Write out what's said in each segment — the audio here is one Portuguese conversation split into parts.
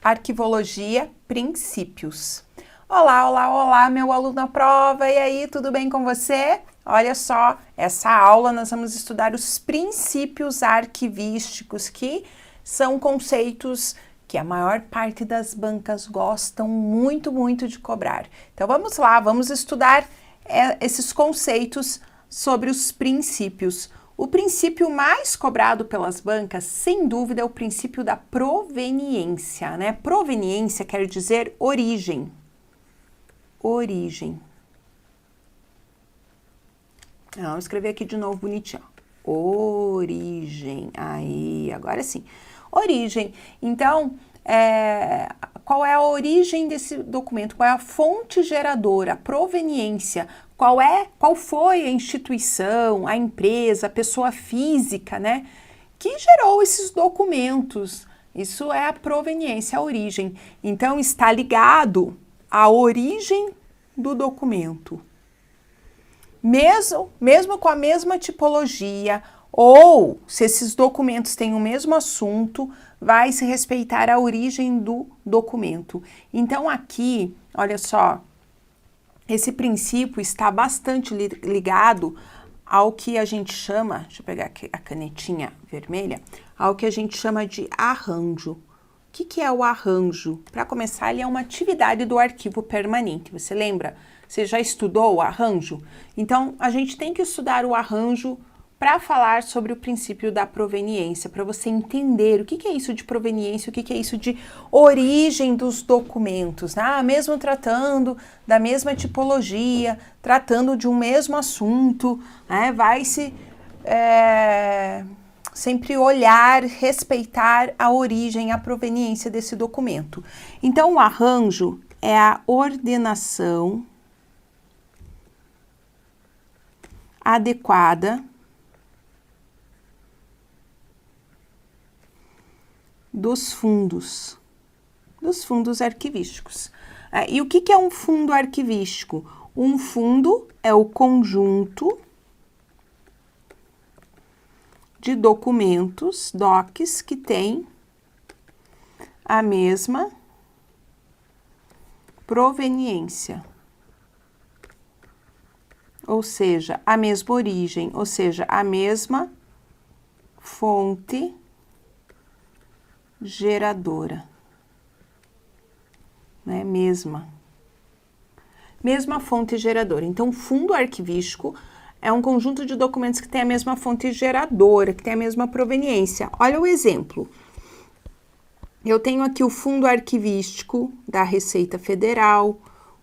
Arquivologia, princípios. Olá, olá, olá, meu aluno à prova, e aí, tudo bem com você? Olha só, essa aula nós vamos estudar os princípios arquivísticos, que são conceitos que a maior parte das bancas gostam muito de cobrar. Então vamos lá, vamos estudar esses conceitos sobre os princípios. O princípio mais cobrado pelas bancas, sem dúvida, é o princípio da proveniência, né? Proveniência quer dizer origem. Origem. Vou escrever aqui de novo bonitinho. Origem. Aí, agora sim. Origem. Então, qual é a origem desse documento? Qual é a fonte geradora, a proveniência? Qual foi a instituição, a empresa, a pessoa física, né, que gerou esses documentos? Isso é a proveniência, a origem. Então, está ligado à origem do documento. Mesmo com a mesma tipologia, ou se esses documentos têm o mesmo assunto, vai se respeitar a origem do documento. Então, aqui, olha só, esse princípio está bastante ligado ao que a gente chama, deixa eu pegar aqui a canetinha vermelha, ao que a gente chama de arranjo. O que é o arranjo? Para começar, ele é uma atividade do arquivo permanente. Você lembra? Você já estudou o arranjo? Então, a gente tem que estudar o arranjo para falar sobre o princípio da proveniência, para você entender o que é isso de proveniência, o que é isso de origem dos documentos, né? Mesmo tratando da mesma tipologia, tratando de um mesmo assunto, né? Vai-se sempre olhar, respeitar a origem, a proveniência desse documento. Então, o arranjo é a ordenação adequada dos fundos arquivísticos. E o que é um fundo arquivístico? Um fundo é o conjunto de documentos, docs, que tem a mesma proveniência, ou seja, a mesma origem, ou seja, a mesma fonte geradora, né? Mesma fonte geradora. Então, fundo arquivístico é um conjunto de documentos que tem a mesma fonte geradora, que tem a mesma proveniência. Olha o exemplo. Eu tenho aqui o fundo arquivístico da Receita Federal,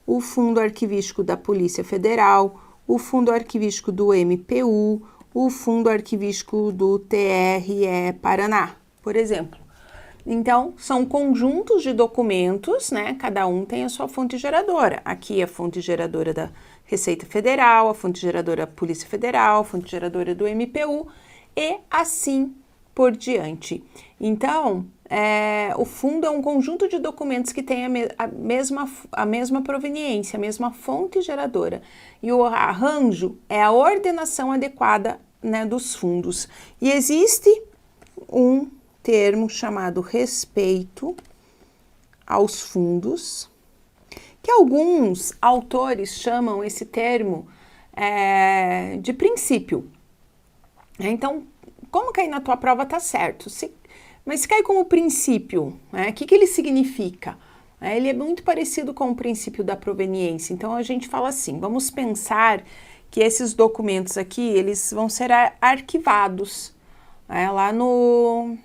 o fundo arquivístico da Polícia Federal, o fundo arquivístico do MPU, o fundo arquivístico do TRE Paraná, por exemplo. Então, são conjuntos de documentos, né? Cada um tem a sua fonte geradora. Aqui a fonte geradora da Receita Federal, a fonte geradora da Polícia Federal, a fonte geradora do MPU e assim por diante. Então, o fundo é um conjunto de documentos que tem a mesma proveniência, a mesma fonte geradora. E o arranjo é a ordenação adequada, né, dos fundos. E existe um termo chamado respeito aos fundos, que alguns autores chamam esse termo de princípio. Então, como cair na tua prova tá certo, mas se cai como princípio, o que ele significa? Ele é muito parecido com o princípio da proveniência. Então, a gente fala assim, vamos pensar que esses documentos aqui, eles vão ser arquivados lá no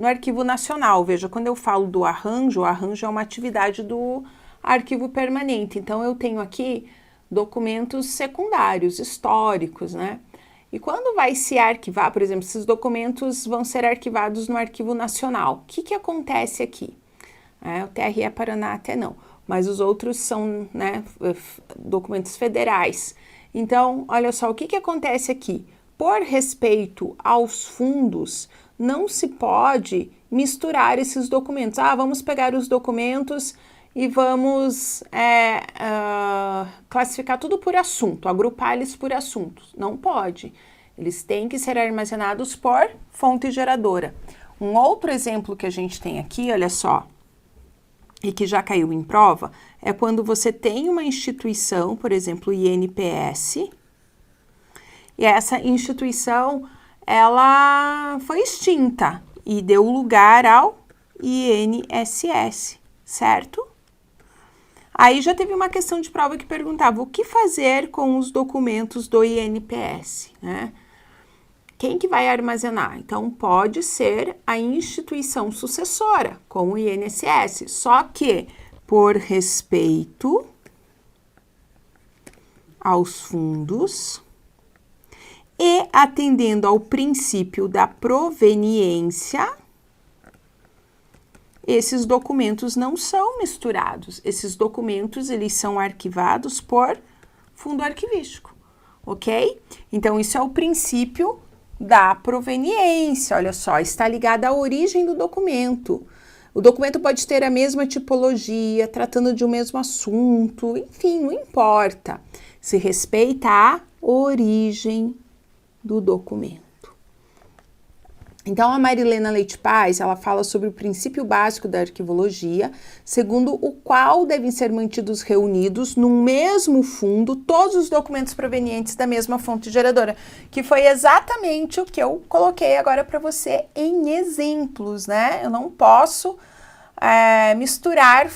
Arquivo Nacional. Veja, quando eu falo do arranjo, o arranjo é uma atividade do arquivo permanente. Então, eu tenho aqui documentos secundários, históricos, né? E quando vai se arquivar, por exemplo, esses documentos vão ser arquivados no Arquivo Nacional. O que acontece aqui? O TRE Paraná até não, mas os outros são, né, documentos federais. Então, olha só, o que acontece aqui? Por respeito aos fundos, não se pode misturar esses documentos. Vamos pegar os documentos e vamos classificar tudo por assunto, agrupar eles por assuntos. Não pode. Eles têm que ser armazenados por fonte geradora. Um outro exemplo que a gente tem aqui, olha só, e que já caiu em prova, é quando você tem uma instituição, por exemplo, o INPS, e essa instituição, ela foi extinta e deu lugar ao INSS, certo? Aí já teve uma questão de prova que perguntava o que fazer com os documentos do INPS, né? Quem que vai armazenar? Então, pode ser a instituição sucessora, como o INSS, só que por respeito aos fundos e atendendo ao princípio da proveniência, esses documentos não são misturados. Esses documentos, eles são arquivados por fundo arquivístico, ok? Então, isso é o princípio da proveniência, olha só, está ligado à origem do documento. O documento pode ter a mesma tipologia, tratando de um mesmo assunto, enfim, não importa. Se respeita a origem do documento. Então, a Marilena Leite Paz, ela fala sobre o princípio básico da arquivologia, segundo o qual devem ser mantidos reunidos no mesmo fundo todos os documentos provenientes da mesma fonte geradora, que foi exatamente o que eu coloquei agora para você em exemplos, né? Eu não posso misturar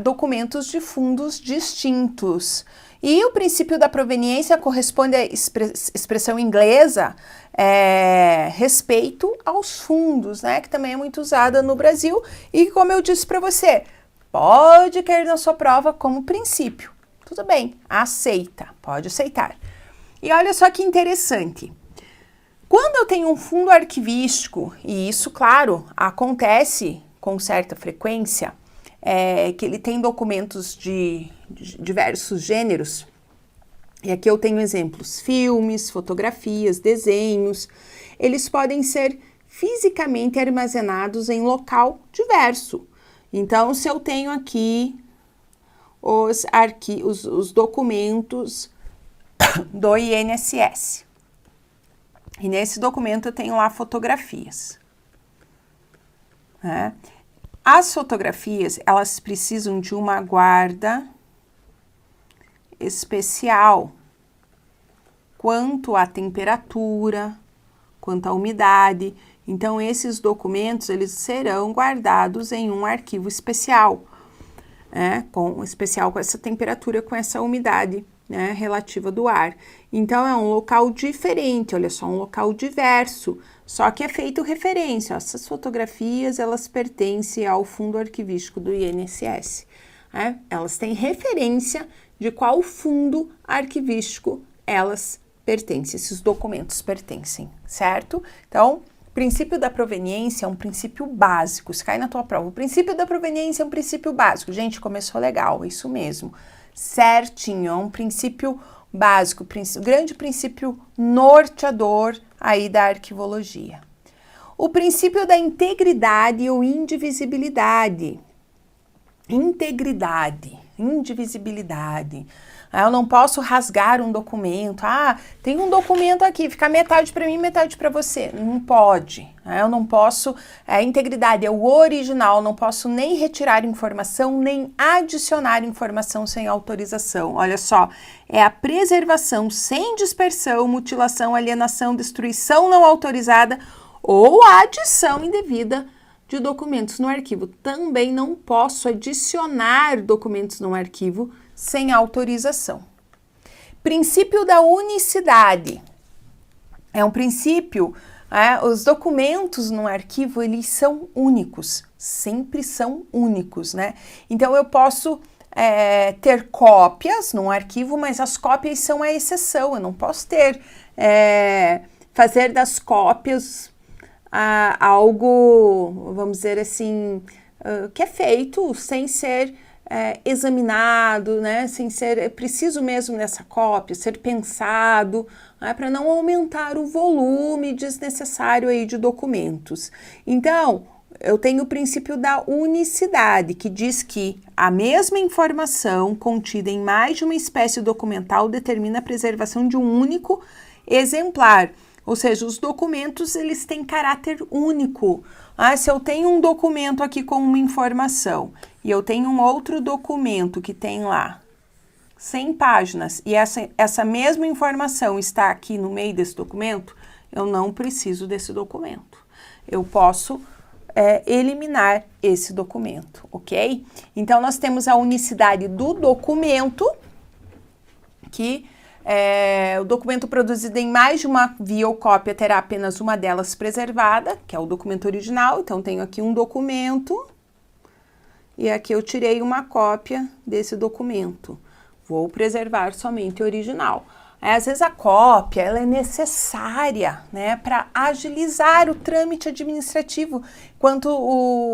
documentos de fundos distintos. E o princípio da proveniência corresponde à expressão inglesa respeito aos fundos, né? Que também é muito usada no Brasil e, como eu disse para você, pode cair na sua prova como princípio. Tudo bem, aceita, pode aceitar. E olha só que interessante. Quando eu tenho um fundo arquivístico, e isso, claro, acontece com certa frequência, que ele tem documentos de diversos gêneros, e aqui eu tenho exemplos, filmes, fotografias, desenhos, eles podem ser fisicamente armazenados em local diverso. Então, se eu tenho aqui os documentos do INSS, e nesse documento eu tenho lá fotografias, né? As fotografias, elas precisam de uma guarda especial quanto à temperatura, quanto à umidade. Então, esses documentos, eles serão guardados em um arquivo especial, né? Especial com essa temperatura, com essa umidade, né, relativa do ar. Então, é um local diferente, olha só, um local diverso, só que é feito referência. Essas fotografias, elas pertencem ao fundo arquivístico do INSS. Né? Elas têm referência de qual fundo arquivístico elas pertencem, esses documentos pertencem, certo? Então, o princípio da proveniência é um princípio básico, se cai na tua prova. O princípio da proveniência é um princípio básico. Gente, começou legal, é isso mesmo. Certinho, é um princípio básico, grande princípio norteador aí da arquivologia. O princípio da integridade ou indivisibilidade. Integridade, indivisibilidade. Eu não posso rasgar um documento. Tem um documento aqui, fica metade para mim, metade para você. Não pode. Eu não posso. A integridade é o original, não posso nem retirar informação, nem adicionar informação sem autorização. Olha só, é a preservação sem dispersão, mutilação, alienação, destruição não autorizada ou adição indevida de documentos no arquivo. Também não posso adicionar documentos no arquivo sem autorização. Princípio da unicidade. É um princípio, os documentos no arquivo, eles são únicos, sempre são únicos, né? Então, eu posso ter cópias num arquivo, mas as cópias são a exceção. Eu não posso fazer das cópias algo, vamos dizer assim, que é feito sem ser examinado, né? Sem ser preciso mesmo nessa cópia, ser pensado, para não aumentar o volume desnecessário aí de documentos. Então, eu tenho o princípio da unicidade, que diz que a mesma informação contida em mais de uma espécie documental determina a preservação de um único exemplar. Ou seja, os documentos, eles têm caráter único. Se eu tenho um documento aqui com uma informação e eu tenho um outro documento que tem lá 100 páginas e essa mesma informação está aqui no meio desse documento, eu não preciso desse documento. Eu posso eliminar esse documento, ok? Então, nós temos a unicidade do documento, que o documento produzido em mais de uma via ou cópia terá apenas uma delas preservada, que é o documento original. Então, tenho aqui um documento e aqui eu tirei uma cópia desse documento. Vou preservar somente o original. Às vezes a cópia ela é necessária, né, para agilizar o trâmite administrativo, enquanto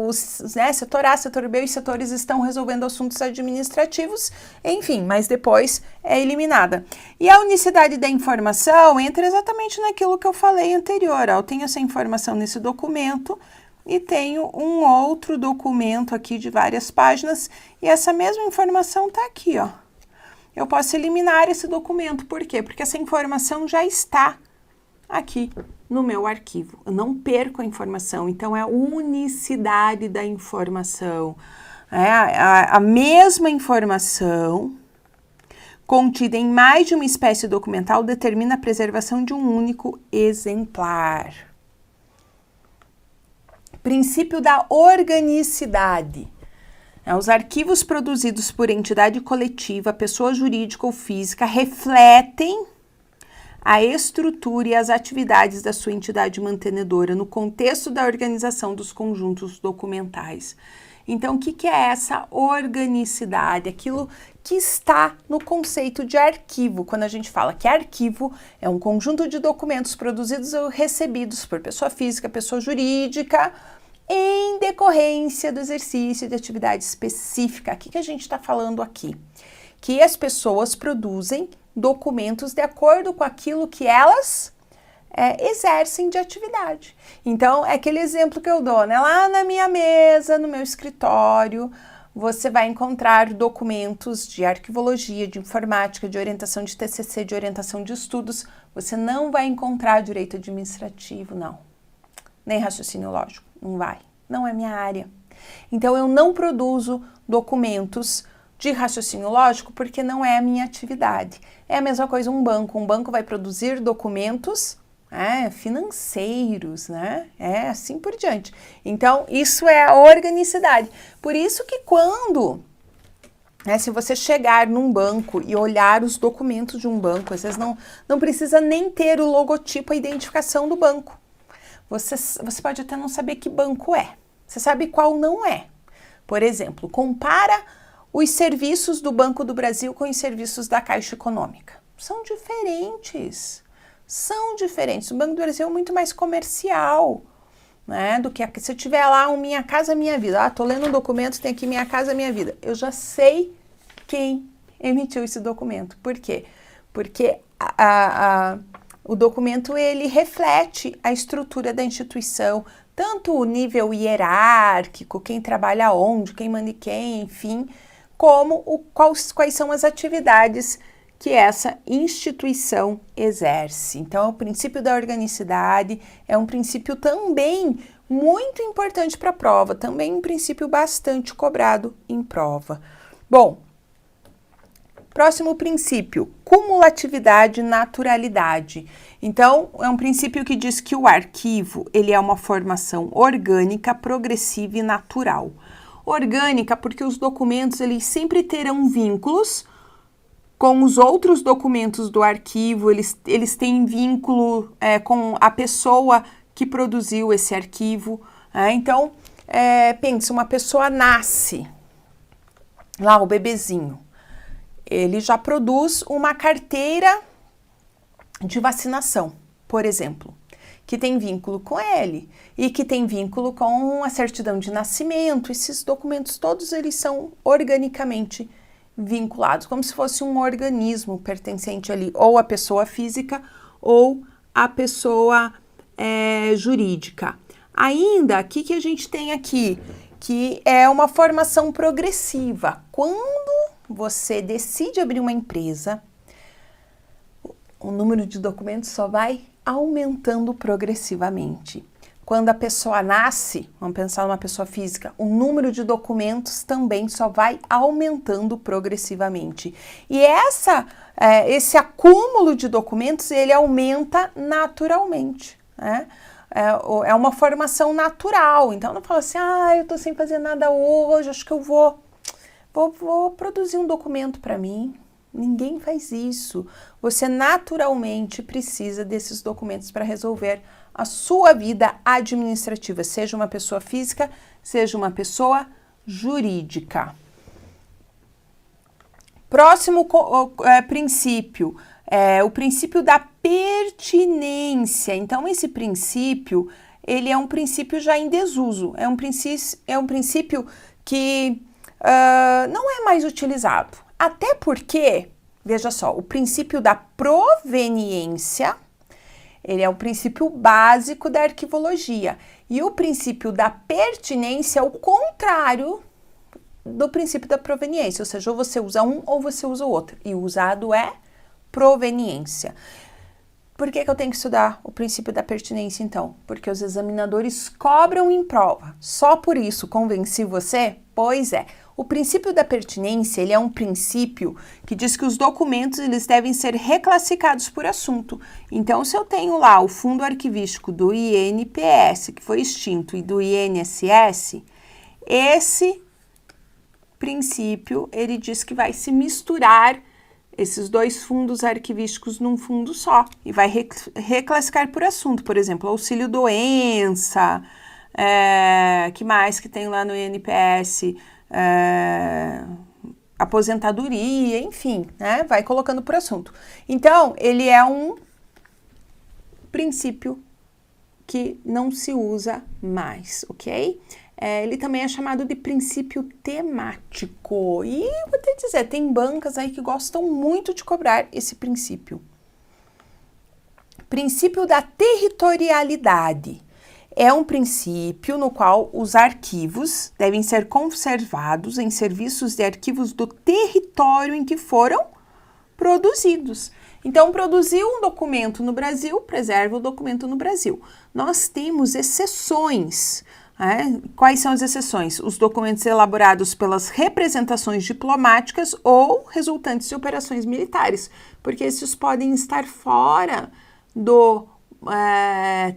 os setor A, setor B e setores estão resolvendo assuntos administrativos, enfim, mas depois é eliminada. E a unicidade da informação entra exatamente naquilo que eu falei anterior. Eu tenho essa informação nesse documento e tenho um outro documento aqui de várias páginas e essa mesma informação está aqui, ó. Eu posso eliminar esse documento. Por quê? Porque essa informação já está aqui no meu arquivo. Eu não perco a informação. Então, é a unicidade da informação. A mesma informação contida em mais de uma espécie documental determina a preservação de um único exemplar. Princípio da organicidade. Os arquivos produzidos por entidade coletiva, pessoa jurídica ou física, refletem a estrutura e as atividades da sua entidade mantenedora no contexto da organização dos conjuntos documentais. Então, o que é essa organicidade? Aquilo que está no conceito de arquivo. Quando a gente fala que arquivo é um conjunto de documentos produzidos ou recebidos por pessoa física, pessoa jurídica, em decorrência do exercício de atividade específica. O que a gente está falando aqui? Que as pessoas produzem documentos de acordo com aquilo que elas exercem de atividade. Então, é aquele exemplo que eu dou, né? Lá na minha mesa, no meu escritório, você vai encontrar documentos de arquivologia, de informática, de orientação de TCC, de orientação de estudos. Você não vai encontrar direito administrativo, não. Nem raciocínio lógico. Não vai, não é minha área. Então, eu não produzo documentos de raciocínio lógico porque não é a minha atividade. É a mesma coisa um banco. Um banco vai produzir documentos financeiros, né? Assim por diante. Então, isso é a organicidade. Por isso que quando, se você chegar num banco e olhar os documentos de um banco, às vezes não precisa nem ter o logotipo, a identificação do banco. Você pode até não saber que banco é. Você sabe qual não é. Por exemplo, compara os serviços do Banco do Brasil com os serviços da Caixa Econômica. São diferentes. São diferentes. O Banco do Brasil é muito mais comercial, né? Do que se eu tiver lá um Minha Casa Minha Vida. Tô lendo um documento, tem aqui Minha Casa Minha Vida. Eu já sei quem emitiu esse documento. Por quê? Porque o documento, ele reflete a estrutura da instituição, tanto o nível hierárquico, quem trabalha onde, quem manda em quem, enfim, como quais são as atividades que essa instituição exerce. Então, o princípio da organicidade é um princípio também muito importante para a prova, também um princípio bastante cobrado em prova. Bom, próximo princípio, cumulatividade e naturalidade. Então, é um princípio que diz que o arquivo, ele é uma formação orgânica, progressiva e natural. Orgânica porque os documentos, eles sempre terão vínculos com os outros documentos do arquivo, eles têm vínculo com a pessoa que produziu esse arquivo. Então, pensa, uma pessoa nasce, lá o bebezinho, ele já produz uma carteira de vacinação, por exemplo, que tem vínculo com ele e que tem vínculo com a certidão de nascimento. Esses documentos todos, eles são organicamente vinculados, como se fosse um organismo pertencente ali, ou à pessoa física ou à pessoa jurídica. Ainda, o que a gente tem aqui? Que é uma formação progressiva. Quando você decide abrir uma empresa, o número de documentos só vai aumentando progressivamente. quando a pessoa nasce, vamos pensar numa pessoa física, o número de documentos também só vai aumentando progressivamente. E esse acúmulo de documentos, ele aumenta naturalmente, né? É uma formação natural. Então, não fala assim, eu tô sem fazer nada hoje, acho que eu vou produzir um documento para mim. Ninguém faz isso. Você naturalmente precisa desses documentos para resolver a sua vida administrativa, seja uma pessoa física, seja uma pessoa jurídica. Próximo princípio, o princípio da pertinência. Então, esse princípio, ele é um princípio já em desuso, é um princípio que não é mais utilizado. Até porque, veja só, o princípio da proveniência, ele é o princípio básico da arquivologia. E o princípio da pertinência é o contrário do princípio da proveniência. Ou seja, ou você usa um ou você usa o outro. E o usado é proveniência. Por que eu tenho que estudar o princípio da pertinência, então? Porque os examinadores cobram em prova. Só por isso convenci você? Pois é. O princípio da pertinência, ele é um princípio que diz que os documentos eles devem ser reclassificados por assunto. Então, se eu tenho lá o fundo arquivístico do INPS, que foi extinto, e do INSS, esse princípio, ele diz que vai se misturar esses dois fundos arquivísticos num fundo só e vai reclassificar por assunto. Por exemplo, auxílio-doença, que mais que tem lá no INPS? Aposentadoria, enfim, né? Vai colocando por assunto. Então, ele é um princípio que não se usa mais, ok? Ele também é chamado de princípio temático. E vou te dizer, tem bancas aí que gostam muito de cobrar esse princípio. Princípio da territorialidade. É um princípio no qual os arquivos devem ser conservados em serviços de arquivos do território em que foram produzidos. Então, produziu um documento no Brasil, preserva o documento no Brasil. Nós temos exceções. Quais são as exceções? Os documentos elaborados pelas representações diplomáticas ou resultantes de operações militares, porque esses podem estar fora do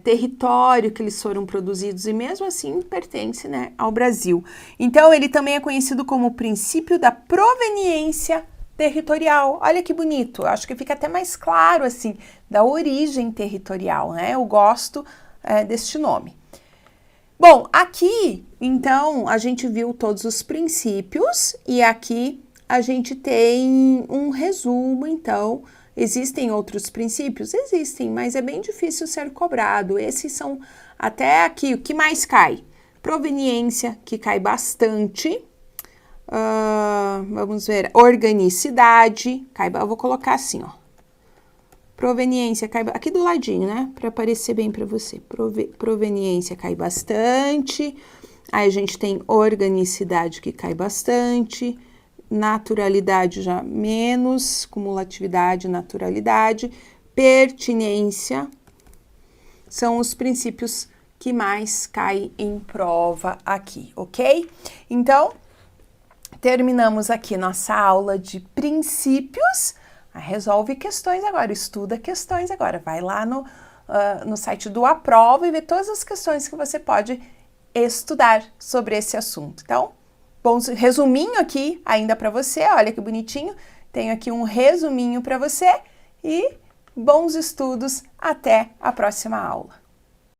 território que eles foram produzidos e mesmo assim pertence, né, ao Brasil. Então, ele também é conhecido como o princípio da proveniência territorial. Olha que bonito, acho que fica até mais claro, assim, da origem territorial, né? Eu gosto deste nome. Bom, aqui, então, a gente viu todos os princípios e aqui a gente tem um resumo, então. Existem outros princípios? Existem, mas é bem difícil ser cobrado. Esses são até aqui. O que mais cai? Proveniência, que cai bastante. Vamos ver. Organicidade. Eu vou colocar assim, ó. Proveniência cai aqui do ladinho, né? Para aparecer bem para você. Proveniência cai bastante. Aí a gente tem organicidade que cai bastante. Naturalidade já menos, cumulatividade, naturalidade, pertinência, são os princípios que mais caem em prova aqui, ok? Então, terminamos aqui nossa aula de princípios, resolve questões agora, estuda questões agora, vai lá no site do Aprova e vê todas as questões que você pode estudar sobre esse assunto, então, bom, resuminho aqui ainda para você, olha que bonitinho. Tenho aqui um resuminho para você e bons estudos até a próxima aula.